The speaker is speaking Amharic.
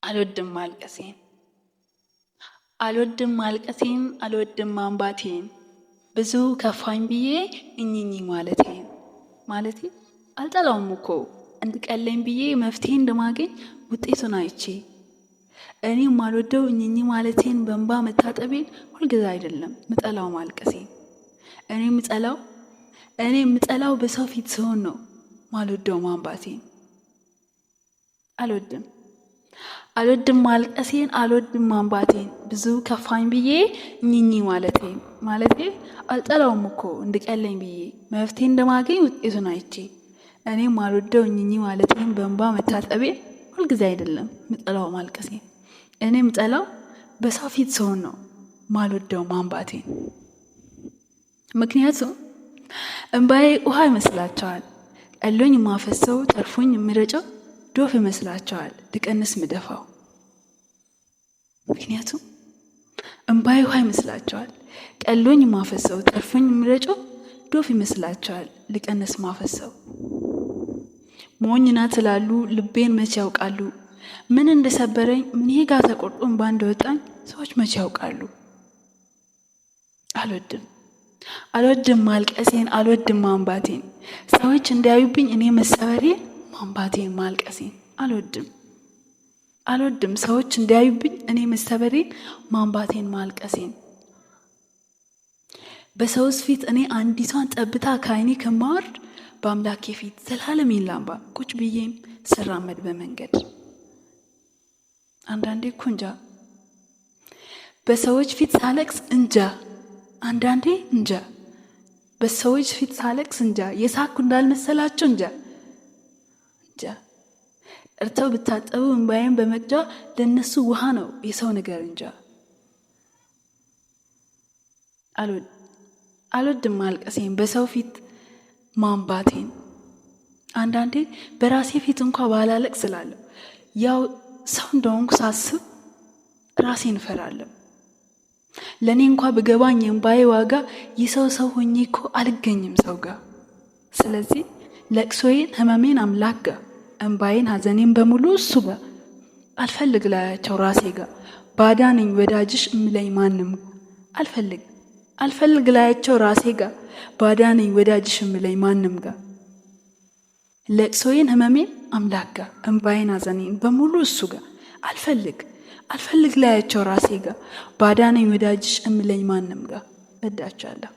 አልወድም ማልቀሴን አልወድም ማንባቴን ብዙ ከፋኝ ብዬ እኝኝ ማለቴ አልጠላውም እኮ እንድቀለኝ ብዬ መፍትሄ እንደማገኝ ውጤቱን አይቼ እኔም ማልወደው እኝኝ ማለቴን በእንባ መታጠቤን ሁልጊዜ አይደለም ምጠላው ማልቀሴን እኔ ምጠላው በሰው ፊት ሲሆን ነው ማልወደው ማንባቴን አልወድም ማልቀሴን አልወድም ማንባቴን ብዙ ከፋኝ ብዬ እኝኝ ማለቴ አልጠላውም እኮ እንድቀለኝ ብዬ መፍትሄ እንደማገኝ ውጤቱን አይቼ እኔም ማልወደው እኝኝ ማለቴን በእንባ መታጠቤን ሁልጊዜ አይደለም ምጠላው ማልቀሴን እኔ ምጠላው በሰው ፊት ሲሆን ነው ማልወደው ማንባቴን ምክንያቱም እንባዬ ውሃ ይመስላቸዋል ቀሎኝ ማፈሰው ተርፎኝ ምረጨው ዶፍ ይመስላቸዋል ልቀንስ ምደፋው ምክንያቱም እንባዬ ውሃ ይመስላቸዋል ቀሎኝ ማፈሰው ተርፎኝ ምረጨው ዶፍ ይመስላቸዋል ልቀንስ ማፈሰው ሞኝ ናት ይላሉ ልቤን መቼ ያውቃሉ ምን እንደሰበረኝ ምን ጋር ተቆርጦ እንባ እንደወጣኝ ሰዎች መቼ ያውቃሉ አልወድም ማልቀሴን አልወድም ማንባቴን ሰዎች እንዲያዩብኝ እኔ መሰበሬን ማንባቴን ማልቀሴን አልወድም ሰዎች እንዲያዩብኝ እኔ መሰበሬን ማንባቴን ማልቀሴን በሰውስ ፊት እኔ አንዲቷን ጠብታ ከዓይኔ ከማወርድ በአምላኬ ፊት ዘላለሜን ላንባ ቁጭ ብዬም ስራመድ በመንገድ አንዳንዴ እኮ እንጃ በሰዎች ፊት ሳለቅስ እንጃ አንዳንዴ እንጃ በሰዎች ፊት ሳለቅስ እንጃ የሳኩ እንዳልመሰላቸው እንጃ እርተው ብታጠቡ እንባዬን በመቅጃ ለነሱ ውሃ ነው የሰው ነገር እንጃ አልወድም ማልቀሴን በሰው ፊት ማንባቴን አንዳንዴ በራሴ ፊት እንኳን ባላለቅስ እላለሁ ያው ሰው እንደሆንኩ ሳስብ ራሴን እፈራለሁ ለኔ እንኳን በገባኝ እንባዬ ዋጋ ሰው ሆኜ እኮ አልገኝም ሰው ጋር ስለዚህ ለቅሶዬን ህመሜን አምላክ ጋር እንባዬን ሐዘኔን በሙሉ እሱ ጋር አልፈልግ ላያቸው ራሴ ጋር ባዳነኝ ወዳጅሽ እምለኝ ማንም አልፈልግ ላያቸው ራሴ ጋር ባዳነኝ ወዳጅሽ እምለኝ ማንም ጋር ለቅሶዬን ህመሜን አምላክ ጋር እንባዬን ሐዘኔን በሙሉ እሱ ጋር አልፈልግ ላያቸው ራሴ ጋር ባዳነኝ ወዳጅሽ እምለኝ ማንም ጋር እዳቻለሁ